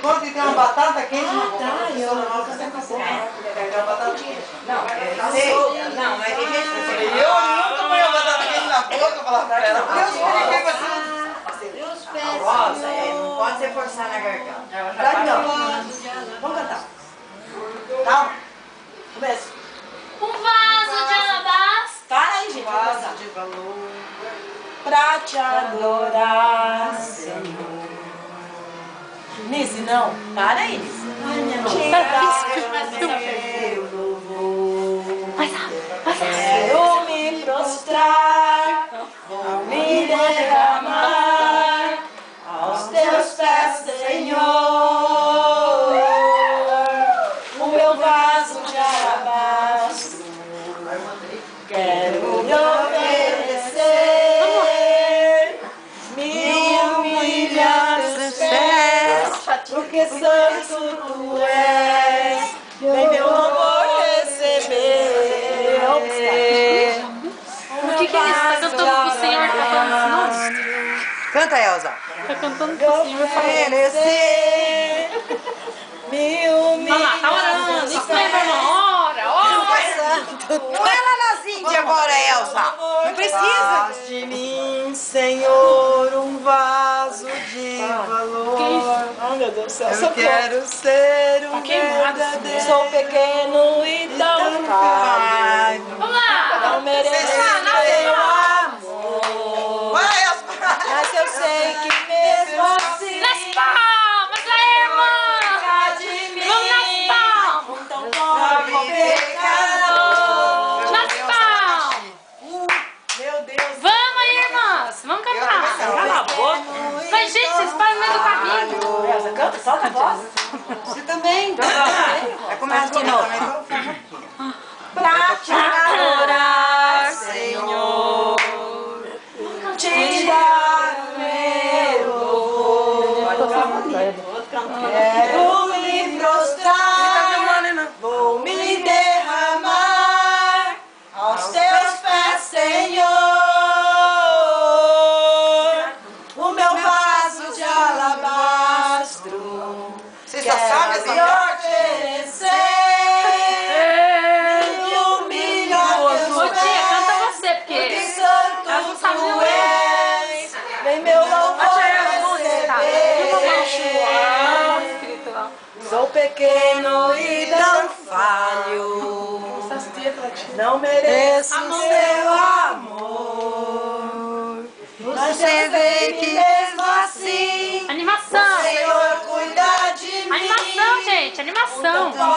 conta que tem uma batata quente na boca. Tá, eu não Uma batatinha. Não, mas tem gente que Eu nunca ponho a batata quente na boca, falar pra ela. Eu expliquei pra você. Deus peço. Nossa, não pode ser forçar na garganta. Vamos cantar. Calma. Começa. Um vaso de alabastro. Para aí, gente. Vamos Vaso cantar. de valor. Pra te adorar, Senhor. Nise, não. Para aí, Nise. Ai, minha Te nossa. dar meu louvor. Quero me prostrar, vou me derramar aos teus pés, Senhor. O meu vaso de alabastro, quero lhe oferecer, me humilhar aos pés, porque santo tu és, vem meu louvor receber. O que é isso? Tá cantando pro Senhor? Tá falando esse nome? Canta, Elza. Tá cantando pro Senhor falando. Oferecer, me Vamos lá, tá orando. humilhar. Isso não é irmão. Ora, ora. Põe ela nas Índias agora, Elza. Não precisa. Faz de mim, Senhor, um vaso de valor. Ai, meu Deus do céu, Eu quero ser um queimado, verdadeiro. Sou pequeno e tão falho. Vamos lá. Não mereço teu amor. Vai, Elza. Mas eu sei que mesmo assim, Nas palmas, aí, irmã. de mim, Vamos nas palmas. tão pobre e pecador. Nas palmas. Meu Deus. Vamos aí, irmãs. Vamos cantar. Cala a boca. Mas, gente, vocês param no meio do caminho. Elza, canta, solta a voz. Você também. Vai começar de novo. Pra te adorar, Senhor, te dar o meu louvor. Quero me prostrar, vou me derramar aos teus pés, Senhor. O meu vaso de alabastro, Você já sabe essa quero parte? Ô, tia, canta você, porque elas não sabem nem o erro. Vem meu louvor Tá escrito lá. Sou pequeno e tão falho, não mereço seu amor, mas você vê que mesmo assim Animação. o Senhor cuida de mim. Animação, gente. Animação. Tão